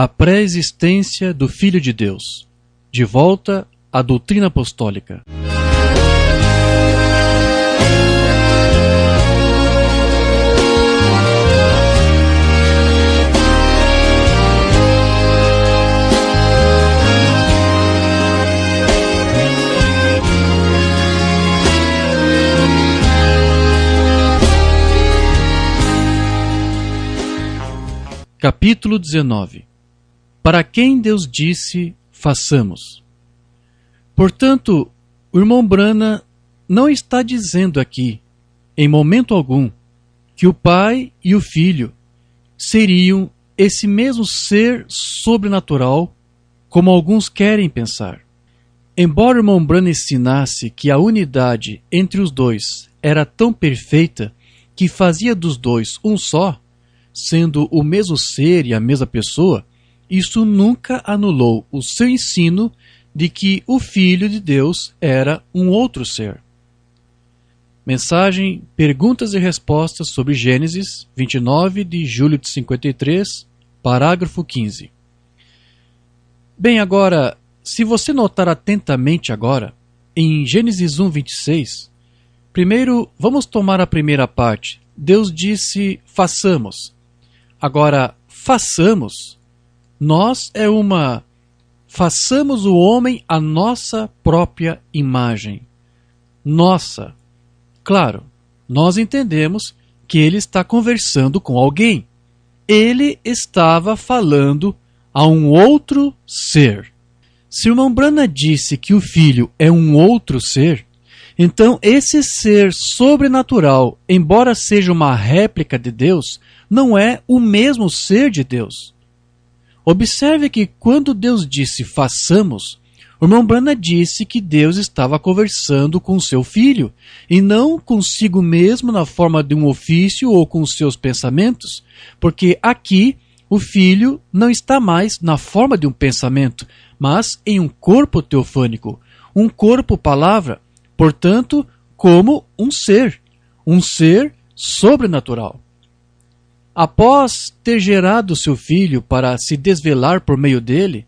A pré-existência do Filho de Deus. De volta à doutrina apostólica. Capítulo 19. Para quem Deus disse, façamos. Portanto, o irmão Branham não está dizendo aqui, em momento algum, que o Pai e o Filho seriam esse mesmo ser sobrenatural, como alguns querem pensar. Embora o irmão Branham ensinasse que a unidade entre os dois era tão perfeita que fazia dos dois um só, sendo o mesmo ser e a mesma pessoa, isso nunca anulou o seu ensino de que o Filho de Deus era um outro ser. Mensagem Perguntas e Respostas sobre Gênesis, 29 de julho de 53, parágrafo 15. Bem, agora, se você notar atentamente agora, em Gênesis 1, 26, primeiro vamos tomar a primeira parte. Deus disse, façamos. Agora, façamos, façamos o homem à nossa própria imagem. Nossa. Claro, nós entendemos que ele está conversando com alguém. Ele estava falando a um outro ser. Se o irmão Branham disse que o Filho é um outro ser, então esse ser sobrenatural, embora seja uma réplica de Deus, não é o mesmo ser de Deus. Observe que quando Deus disse façamos, o irmão Branham disse que Deus estava conversando com seu Filho, e não consigo mesmo na forma de um ofício ou com seus pensamentos, porque aqui o Filho não está mais na forma de um pensamento, mas em um corpo teofânico, um corpo palavra, portanto, como um ser sobrenatural. Após ter gerado seu Filho para se desvelar por meio dele,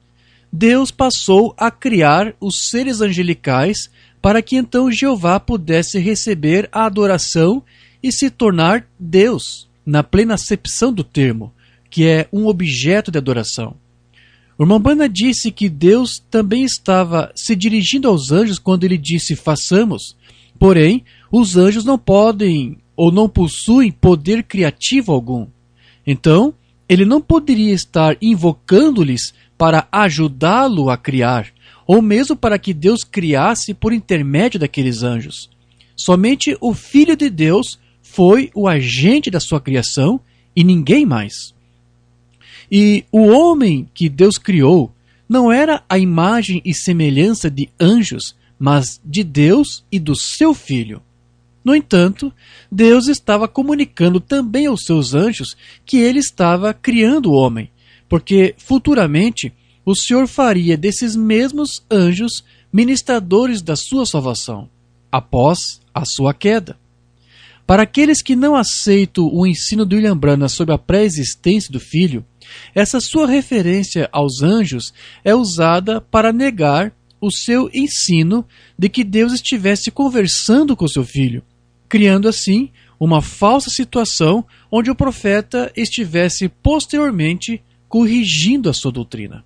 Deus passou a criar os seres angelicais para que então Jeová pudesse receber a adoração e se tornar Deus, na plena acepção do termo, que é um objeto de adoração. O irmão Branham disse que Deus também estava se dirigindo aos anjos quando ele disse façamos, porém, os anjos não podem ou não possuem poder criativo algum. Então, ele não poderia estar invocando-lhes para ajudá-lo a criar, ou mesmo para que Deus criasse por intermédio daqueles anjos. Somente o Filho de Deus foi o agente da sua criação e ninguém mais. E o homem que Deus criou não era a imagem e semelhança de anjos, mas de Deus e do seu Filho. No entanto, Deus estava comunicando também aos seus anjos que ele estava criando o homem, porque futuramente o Senhor faria desses mesmos anjos ministradores da sua salvação, após a sua queda. Para aqueles que não aceitam o ensino de William Branham sobre a pré-existência do Filho, essa sua referência aos anjos é usada para negar o seu ensino de que Deus estivesse conversando com seu Filho, criando assim uma falsa situação onde o profeta estivesse posteriormente corrigindo a sua doutrina.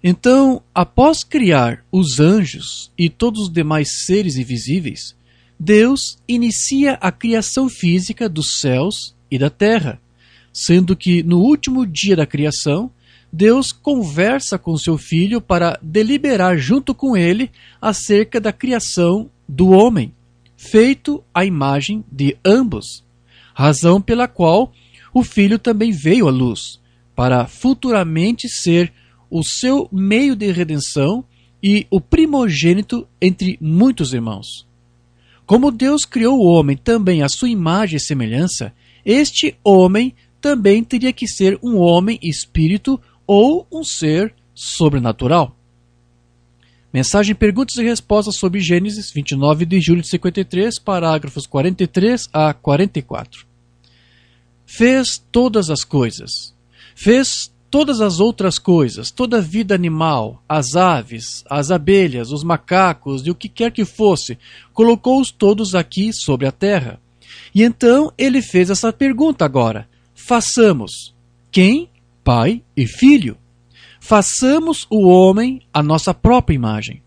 Então, após criar os anjos e todos os demais seres invisíveis, Deus inicia a criação física dos céus e da terra, sendo que no último dia da criação, Deus conversa com seu Filho para deliberar junto com ele acerca da criação do homem, feito à imagem de ambos, razão pela qual o Filho também veio à luz, para futuramente ser o seu meio de redenção e o primogênito entre muitos irmãos. Como Deus criou o homem também à sua imagem e semelhança, este homem também teria que ser um homem espírito ou um ser sobrenatural. Mensagem Perguntas e Respostas sobre Gênesis, 29 de julho de 53, parágrafos 43 a 44. Fez todas as coisas. Fez todas as outras coisas, toda a vida animal, as aves, as abelhas, os macacos e o que quer que fosse, colocou-os todos aqui sobre a terra. E então ele fez essa pergunta agora: façamos. Quem? Pai e Filho. Façamos o homem à nossa própria imagem.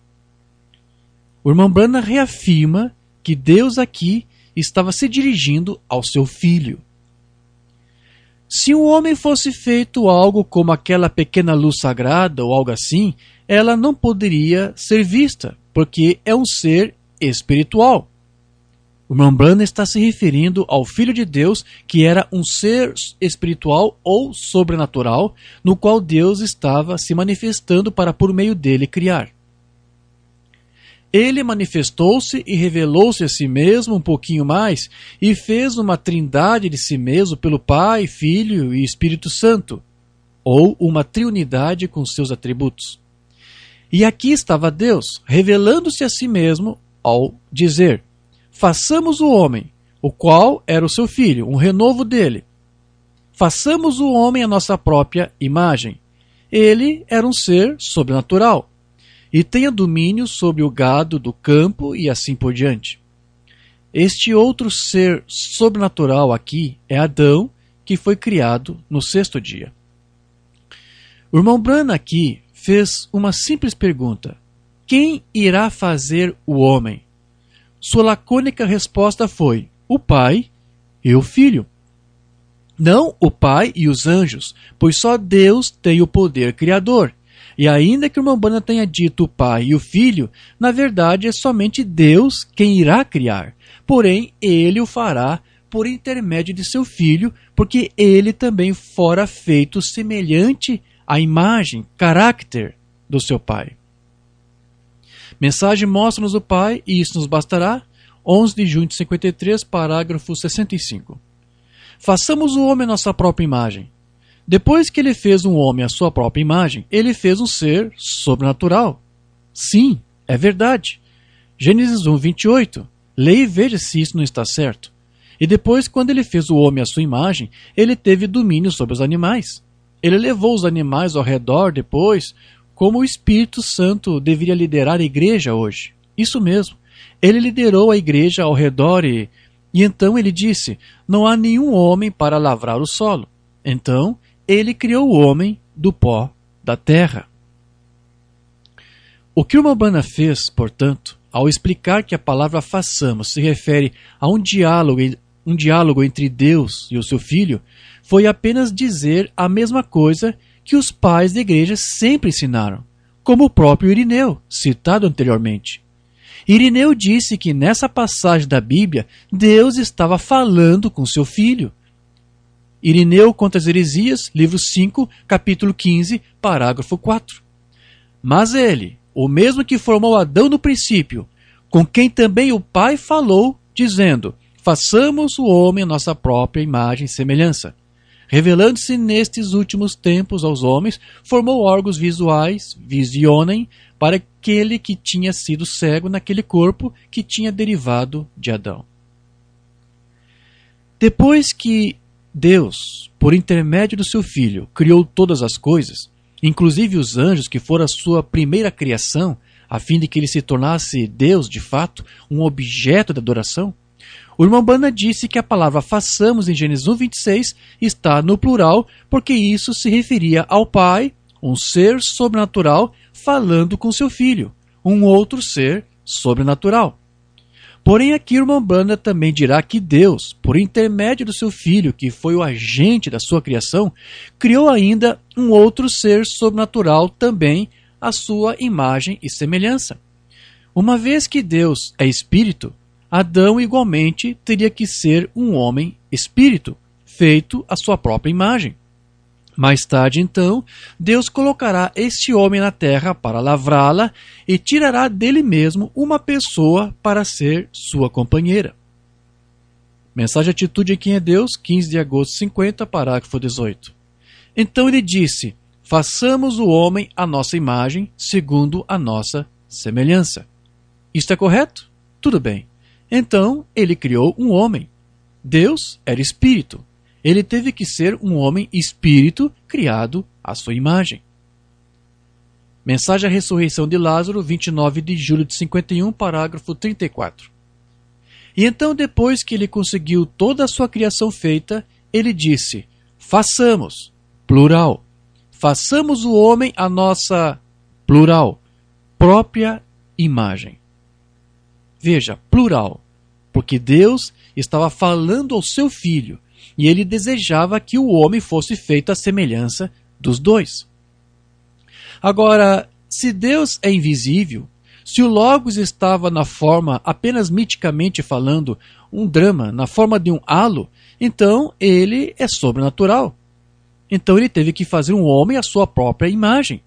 O irmão Branham reafirma que Deus aqui estava se dirigindo ao seu Filho. Se um homem fosse feito algo como aquela pequena luz sagrada ou algo assim, ela não poderia ser vista, porque é um ser espiritual. O irmão Branham está se referindo ao Filho de Deus, que era um ser espiritual ou sobrenatural, no qual Deus estava se manifestando para por meio dele criar. Ele manifestou-se e revelou-se a si mesmo um pouquinho mais e fez uma trindade de si mesmo pelo Pai, Filho e Espírito Santo, ou uma triunidade com seus atributos. E aqui estava Deus, revelando-se a si mesmo ao dizer: façamos o homem, o qual era o seu filho, um renovo dele. Façamos o homem à nossa própria imagem. Ele era um ser sobrenatural e tenha domínio sobre o gado do campo e assim por diante. Este outro ser sobrenatural aqui é Adão, que foi criado no sexto dia. O irmão Branham aqui fez uma simples pergunta: quem irá fazer o homem? Sua lacônica resposta foi: o Pai e o Filho. Não o Pai e os anjos, pois só Deus tem o poder criador. E ainda que o irmão Branham tenha dito o Pai e o Filho, na verdade é somente Deus quem irá criar. Porém, ele o fará por intermédio de seu Filho, porque ele também fora feito semelhante à imagem, caráter do seu Pai. Mensagem mostra-nos o Pai, e isso nos bastará. 11 de junho de 53, parágrafo 65. Façamos o homem à nossa própria imagem. Depois que ele fez um homem à sua própria imagem, ele fez um ser sobrenatural. Sim, é verdade. Gênesis 1, 28. Leia e veja se isso não está certo. E depois, quando ele fez o homem à sua imagem, ele teve domínio sobre os animais. Ele levou os animais ao redor depois, como o Espírito Santo deveria liderar a igreja hoje. Isso mesmo. Ele liderou a igreja ao redor e então ele disse: não há nenhum homem para lavrar o solo. Então, ele criou o homem do pó da terra. O que o irmão Branham fez, portanto, ao explicar que a palavra façamos se refere a um diálogo entre Deus e o seu Filho, foi apenas dizer a mesma coisa que os pais da igreja sempre ensinaram, como o próprio Irineu, citado anteriormente. Irineu disse que nessa passagem da Bíblia, Deus estava falando com seu Filho. Irineu contra as heresias, livro 5, capítulo 15, parágrafo 4. Mas ele, o mesmo que formou Adão no princípio, com quem também o Pai falou, dizendo: façamos o homem à nossa própria imagem e semelhança. Revelando-se nestes últimos tempos aos homens, formou órgãos visuais, visionem, para aquele que tinha sido cego naquele corpo que tinha derivado de Adão. Depois que Deus, por intermédio do seu Filho, criou todas as coisas, inclusive os anjos, que foram a sua primeira criação, a fim de que ele se tornasse Deus de fato, um objeto de adoração, o irmão Branham disse que a palavra façamos em Gênesis 1:26 está no plural, porque isso se referia ao Pai, um ser sobrenatural, falando com seu Filho, um outro ser sobrenatural. Porém, aqui o irmão Branham também dirá que Deus, por intermédio do seu Filho, que foi o agente da sua criação, criou ainda um outro ser sobrenatural também, à sua imagem e semelhança. Uma vez que Deus é espírito, Adão igualmente teria que ser um homem espírito, feito à sua própria imagem. Mais tarde, então, Deus colocará este homem na terra para lavrá-la e tirará dele mesmo uma pessoa para ser sua companheira. Mensagem Atitude em Quem é Deus, 15 de agosto de 50, parágrafo 18. Então ele disse: façamos o homem à nossa imagem, segundo a nossa semelhança. Isto é correto? Tudo bem. Então ele criou um homem. Deus era espírito. Ele teve que ser um homem espírito criado à sua imagem. Mensagem à ressurreição de Lázaro, 29 de julho de 51, parágrafo 34. E então, depois que ele conseguiu toda a sua criação feita, ele disse: façamos, plural, façamos o homem a nossa, plural, própria imagem. Veja, plural, porque Deus estava falando ao seu filho e ele desejava que o homem fosse feito à semelhança dos dois. Agora, se Deus é invisível, se o Logos estava na forma, apenas miticamente falando, um drama, na forma de um halo, então ele é sobrenatural. Então ele teve que fazer um homem à sua própria imagem.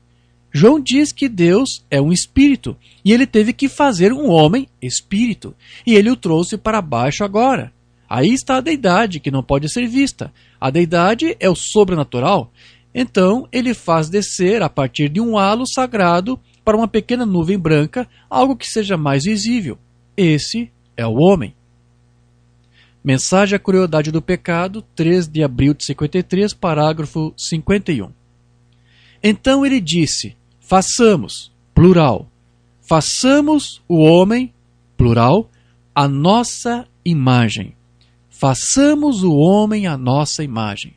João diz que Deus é um espírito, e ele teve que fazer um homem espírito, e ele o trouxe para baixo agora. Aí está a deidade, que não pode ser vista. A deidade é o sobrenatural. Então ele faz descer, a partir de um halo sagrado, para uma pequena nuvem branca, algo que seja mais visível. Esse é o homem. Mensagem à Crueldade do Pecado, 3 de abril de 53, parágrafo 51. Então ele disse: façamos, plural, façamos o homem, plural, a nossa imagem. Façamos o homem à nossa imagem.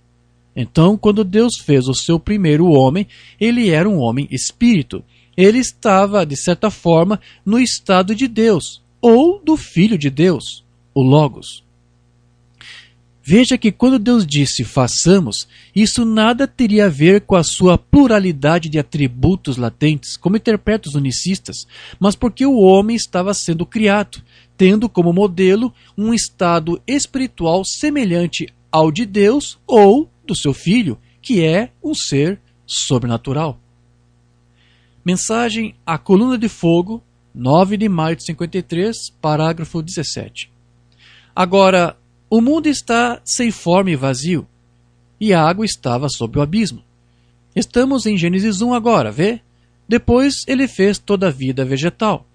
Então, quando Deus fez o seu primeiro homem, ele era um homem espírito. Ele estava, de certa forma, no estado de Deus, ou do Filho de Deus, o Logos. Veja que quando Deus disse façamos, isso nada teria a ver com a sua pluralidade de atributos latentes, como interpretam os unicistas, mas porque o homem estava sendo criado, tendo como modelo um estado espiritual semelhante ao de Deus ou do seu Filho, que é um ser sobrenatural. Mensagem à Coluna de Fogo, 9 de maio de 53, parágrafo 17. Agora, o mundo está sem forma e vazio, e a água estava sob o abismo. Estamos em Gênesis 1 agora, vê? Depois ele fez toda a vida vegetal.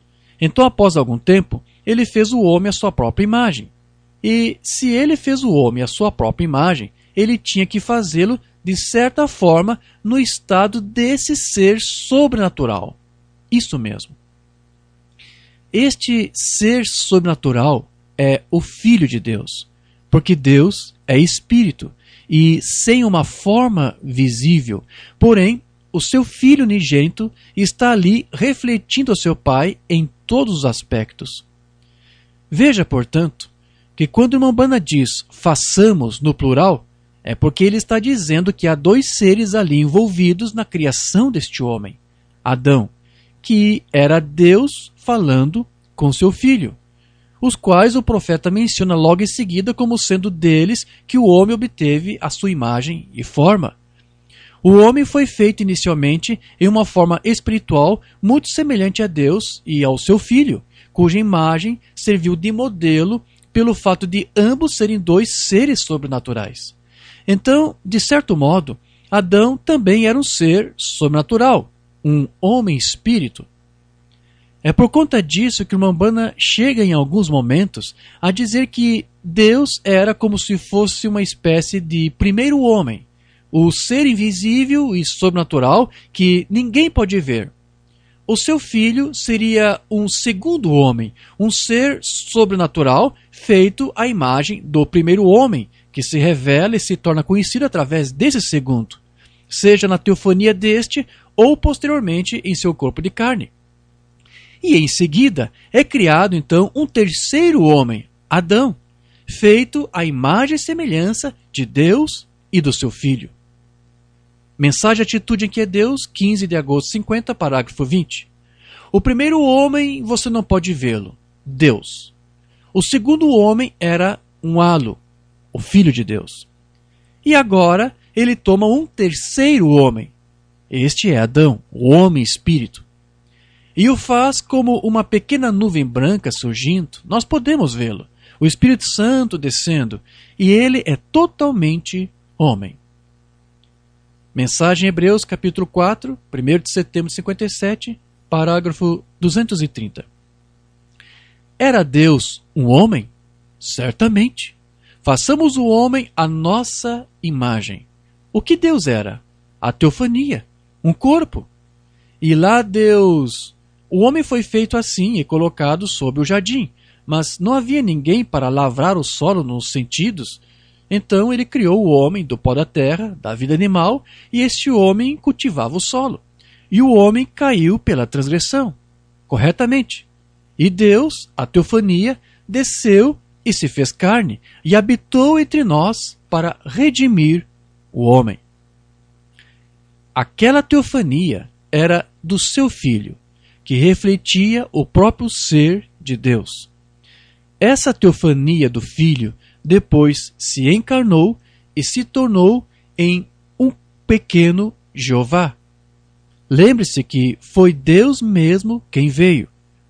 Então, após algum tempo, ele fez o homem à sua própria imagem. E se ele fez o homem à sua própria imagem, ele tinha que fazê-lo, de certa forma, no estado desse ser sobrenatural. Isso mesmo. Este ser sobrenatural é o Filho de Deus, porque Deus é espírito e sem uma forma visível. Porém, o seu Filho unigênito está ali refletindo o seu Pai em todos os aspectos. Veja, portanto, que quando o Umbanda diz façamos no plural, é porque ele está dizendo que há dois seres ali envolvidos na criação deste homem. Adão, que era Deus falando com seu filho, os quais o profeta menciona logo em seguida como sendo deles que o homem obteve a sua imagem e forma. O homem foi feito inicialmente em uma forma espiritual muito semelhante a Deus e ao seu filho, cuja imagem serviu de modelo pelo fato de ambos serem dois seres sobrenaturais. Então, de certo modo, Adão também era um ser sobrenatural, um homem-espírito. É por conta disso que o Umbanda chega em alguns momentos a dizer que Deus era como se fosse uma espécie de primeiro homem, o ser invisível e sobrenatural que ninguém pode ver. O seu filho seria um segundo homem, um ser sobrenatural feito à imagem do primeiro homem, que se revela e se torna conhecido através desse segundo, seja na teofania deste ou posteriormente em seu corpo de carne. E em seguida é criado então um terceiro homem, Adão, feito à imagem e semelhança de Deus e do seu Filho. Mensagem Atitude em que é Deus, 15 de agosto de 50, parágrafo 20. O primeiro homem você não pode vê-lo, Deus. O segundo homem era um halo, o Filho de Deus. E agora ele toma um terceiro homem. Este é Adão, o homem-espírito. E o faz como uma pequena nuvem branca surgindo. Nós podemos vê-lo. O Espírito Santo descendo. E ele é totalmente homem. Mensagem Hebreus, capítulo 4, 1 de setembro de 57, parágrafo 230. Era Deus um homem? Certamente. Façamos o homem à nossa imagem. O que Deus era? a teofania, um corpo. E lá o homem foi feito assim e colocado sob o jardim, mas não havia ninguém para lavrar o solo nos sentidos. Então ele criou o homem do pó da terra, da vida animal, e este homem cultivava o solo. E o homem caiu pela transgressão, corretamente. E Deus, a teofania, desceu e se fez carne, e habitou entre nós para redimir o homem. Aquela teofania era do seu Filho, que refletia o próprio ser de Deus. Essa teofania do Filho depois se encarnou e se tornou em um pequeno Jeová. Lembre-se que foi Deus mesmo quem veio,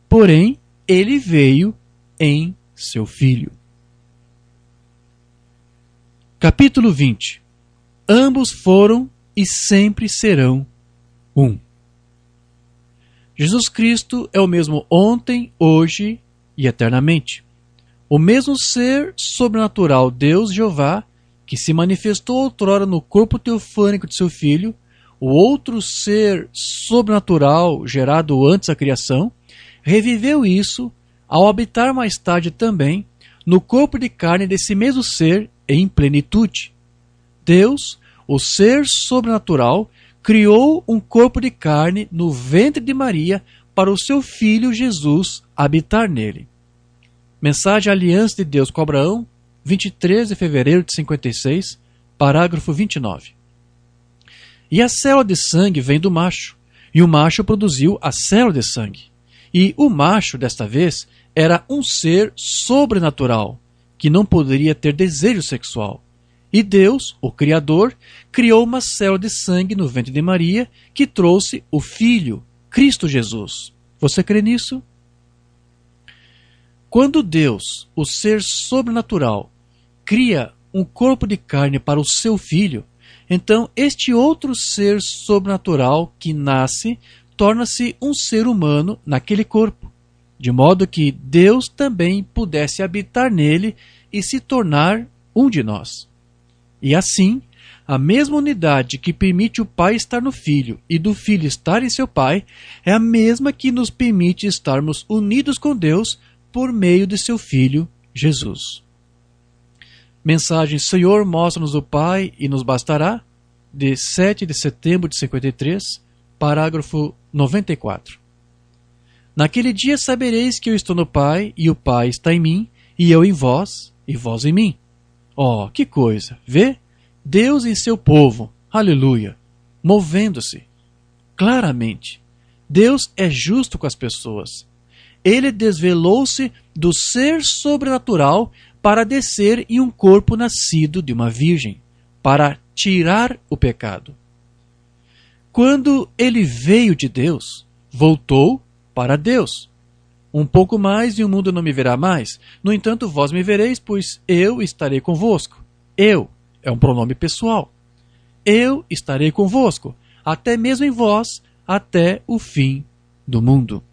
porém ele veio em seu Filho. Capítulo 20. Ambos foram e sempre serão um. Jesus Cristo é o mesmo ontem, hoje e eternamente. O mesmo ser sobrenatural, Deus Jeová, que se manifestou outrora no corpo teofânico de seu Filho, o outro ser sobrenatural gerado antes da criação, reviveu isso ao habitar mais tarde também no corpo de carne desse mesmo ser em plenitude. Deus, o ser sobrenatural, criou um corpo de carne no ventre de Maria para o seu Filho Jesus habitar nele. Mensagem Aliança de Deus com Abraão, 23 de fevereiro de 56, parágrafo 29. E a célula de sangue vem do macho, e o macho produziu a célula de sangue. E o macho, desta vez, era um ser sobrenatural, que não poderia ter desejo sexual. E Deus, o Criador, criou uma célula de sangue no ventre de Maria, que trouxe o Filho, Cristo Jesus. Você crê nisso? Quando Deus, o ser sobrenatural, cria um corpo de carne para o seu Filho, então este outro ser sobrenatural que nasce torna-se um ser humano naquele corpo, de modo que Deus também pudesse habitar nele e se tornar um de nós. E assim, a mesma unidade que permite o Pai estar no Filho e do Filho estar em seu Pai é a mesma que nos permite estarmos unidos com Deus por meio de seu Filho, Jesus. Mensagem Senhor, mostra-nos o Pai e nos bastará, de 7 de setembro de 53, parágrafo 94. Naquele dia sabereis que eu estou no Pai, e o Pai está em mim, e eu em vós, e vós em mim. Oh, que coisa! Vê? Deus em seu povo, aleluia, movendo-se. Claramente, Deus é justo com as pessoas. Ele desvelou-se do ser sobrenatural para descer em um corpo nascido de uma virgem, para tirar o pecado. Quando ele veio de Deus, voltou para Deus. Um pouco mais e o mundo não me verá mais. No entanto, vós me vereis, pois eu estarei convosco. Eu é um pronome pessoal. Eu estarei convosco, até mesmo em vós, até o fim do mundo.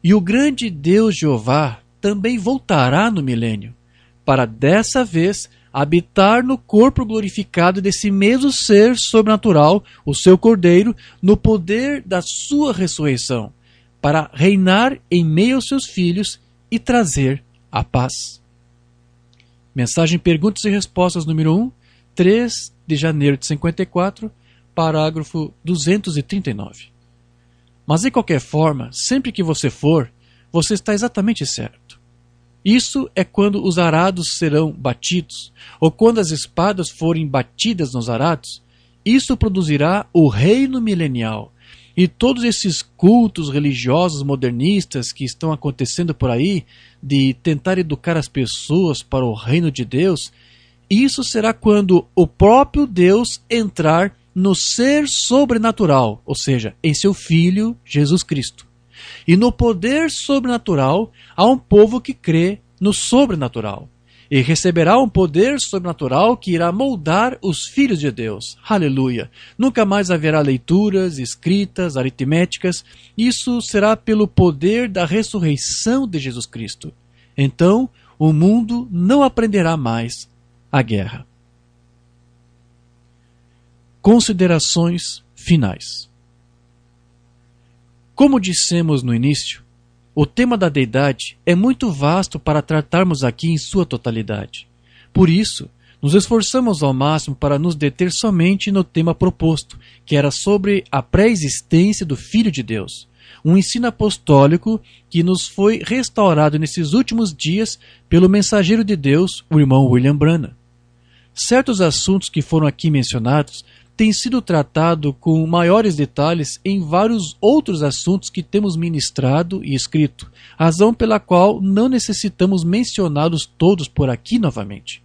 E o grande Deus Jeová também voltará no milênio, para dessa vez habitar no corpo glorificado desse mesmo ser sobrenatural, o seu Cordeiro, no poder da sua ressurreição, para reinar em meio aos seus filhos e trazer a paz. Mensagem Perguntas e Respostas número 1, 3 de janeiro de 54, parágrafo 239. Mas de qualquer forma, sempre que você for, você está exatamente certo. Isso é quando os arados serão batidos, ou quando as espadas forem batidas nos arados. Isso produzirá o reino milenial. E todos esses cultos religiosos modernistas que estão acontecendo por aí, de tentar educar as pessoas para o reino de Deus, isso será quando o próprio Deus entrar no ser sobrenatural, ou seja, em seu Filho Jesus Cristo. E no poder sobrenatural há um povo que crê no sobrenatural. E receberá um poder sobrenatural que irá moldar os filhos de Deus. Aleluia! Nunca mais haverá leituras, escritas, aritméticas. Isso será pelo poder da ressurreição de Jesus Cristo. Então, o mundo não aprenderá mais a guerra. Considerações finais. Como dissemos no início, o tema da deidade é muito vasto para tratarmos aqui em sua totalidade. Por isso, nos esforçamos ao máximo para nos deter somente no tema proposto, que era sobre a pré-existência do Filho de Deus, um ensino apostólico que nos foi restaurado nesses últimos dias pelo mensageiro de Deus, o irmão William Branham. Certos assuntos que foram aqui mencionados têm sido tratados com maiores detalhes em vários outros assuntos que temos ministrado e escrito, razão pela qual não necessitamos mencioná-los todos por aqui novamente.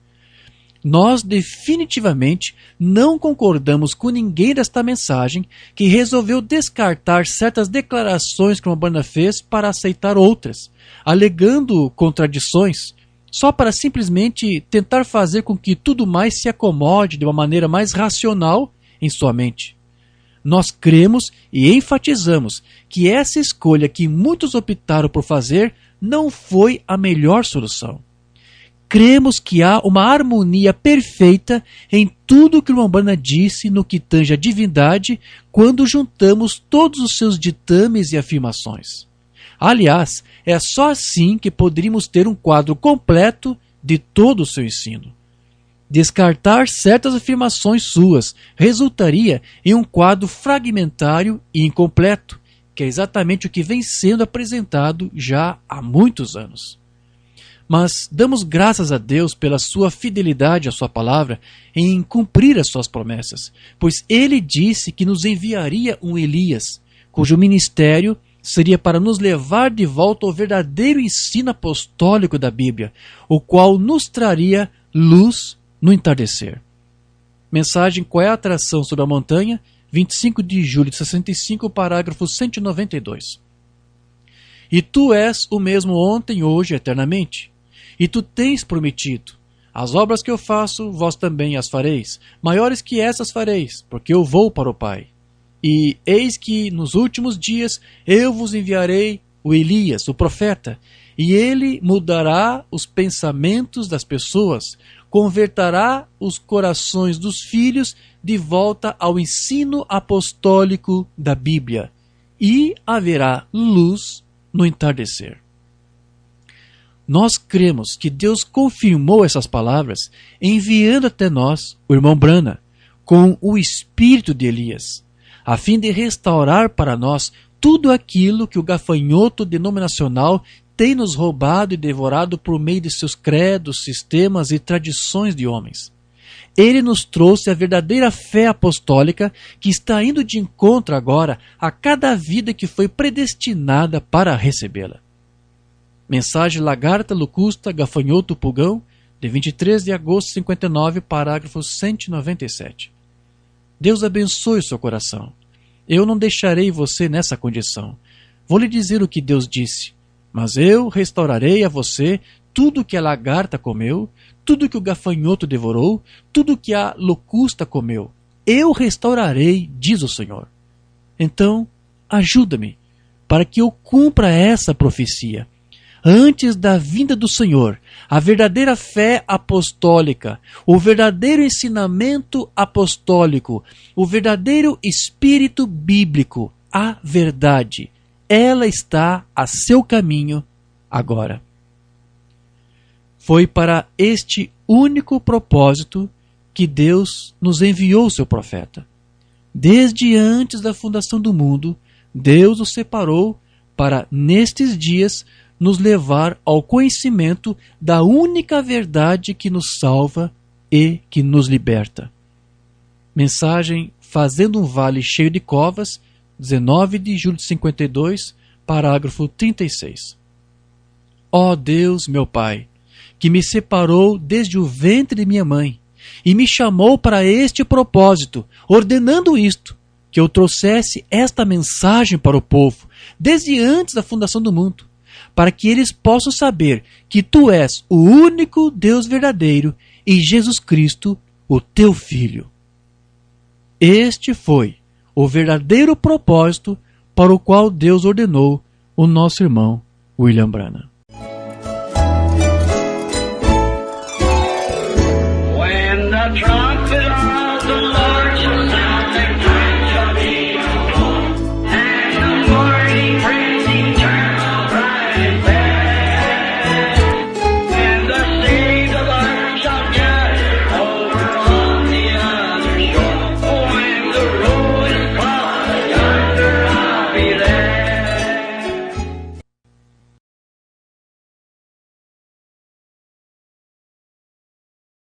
Nós definitivamente não concordamos com ninguém desta mensagem que resolveu descartar certas declarações que o Branham fez para aceitar outras, alegando contradições, só para simplesmente tentar fazer com que tudo mais se acomode de uma maneira mais racional em sua mente. Nós cremos e enfatizamos que essa escolha que muitos optaram por fazer não foi a melhor solução. Cremos que há uma harmonia perfeita em tudo que o irmão Branham disse no que tange a divindade quando juntamos todos os seus ditames e afirmações. Aliás, é só assim que poderíamos ter um quadro completo de todo o seu ensino. Descartar certas afirmações suas resultaria em um quadro fragmentário e incompleto, que é exatamente o que vem sendo apresentado já há muitos anos. Mas damos graças a Deus pela sua fidelidade à sua palavra em cumprir as suas promessas, pois ele disse que nos enviaria um Elias, cujo ministério seria para nos levar de volta ao verdadeiro ensino apostólico da Bíblia, o qual nos traria luz no entardecer. Mensagem Qual é a Atração sobre a Montanha, 25 de julho de 65, parágrafo 192. E tu és o mesmo ontem, hoje, eternamente. E tu tens prometido: as obras que eu faço, vós também as fareis, maiores que essas fareis, porque eu vou para o Pai. E eis que nos últimos dias eu vos enviarei o Elias, o profeta, e ele mudará os pensamentos das pessoas, converterá os corações dos filhos de volta ao ensino apostólico da Bíblia, e haverá luz no entardecer. Nós cremos que Deus confirmou essas palavras enviando até nós o irmão Branham com o espírito de Elias, a fim de restaurar para nós tudo aquilo que o gafanhoto denominacional tem nos roubado e devorado por meio de seus credos, sistemas e tradições de homens. Ele nos trouxe a verdadeira fé apostólica que está indo de encontro agora a cada vida que foi predestinada para recebê-la. Mensagem Lagarta, Locusta, Gafanhoto, Pulgão, de 23 de agosto de 59, parágrafo 197. Deus abençoe o seu coração. Eu não deixarei você nessa condição. Vou lhe dizer o que Deus disse. Mas eu restaurarei a você tudo que a lagarta comeu, tudo que o gafanhoto devorou, tudo que a locusta comeu. Eu restaurarei, diz o Senhor. Então, ajuda-me, para que eu cumpra essa profecia. Antes da vinda do Senhor, a verdadeira fé apostólica, o verdadeiro ensinamento apostólico, o verdadeiro espírito bíblico, a verdade, ela está a seu caminho agora. Foi para este único propósito que Deus nos enviou o seu profeta. Desde antes da fundação do mundo, Deus o separou para, nestes dias, nos levar ao conhecimento da única verdade que nos salva e que nos liberta. Mensagem Fazendo um Vale Cheio de Covas, 19 de julho de 52, parágrafo 36. Ó Deus, meu Pai, que me separou desde o ventre de minha mãe e me chamou para este propósito, ordenando isto, que eu trouxesse esta mensagem para o povo, desde antes da fundação do mundo, para que eles possam saber que Tu és o único Deus verdadeiro e Jesus Cristo, o Teu Filho. Este foi o verdadeiro propósito para o qual Deus ordenou o nosso irmão William Branham. When the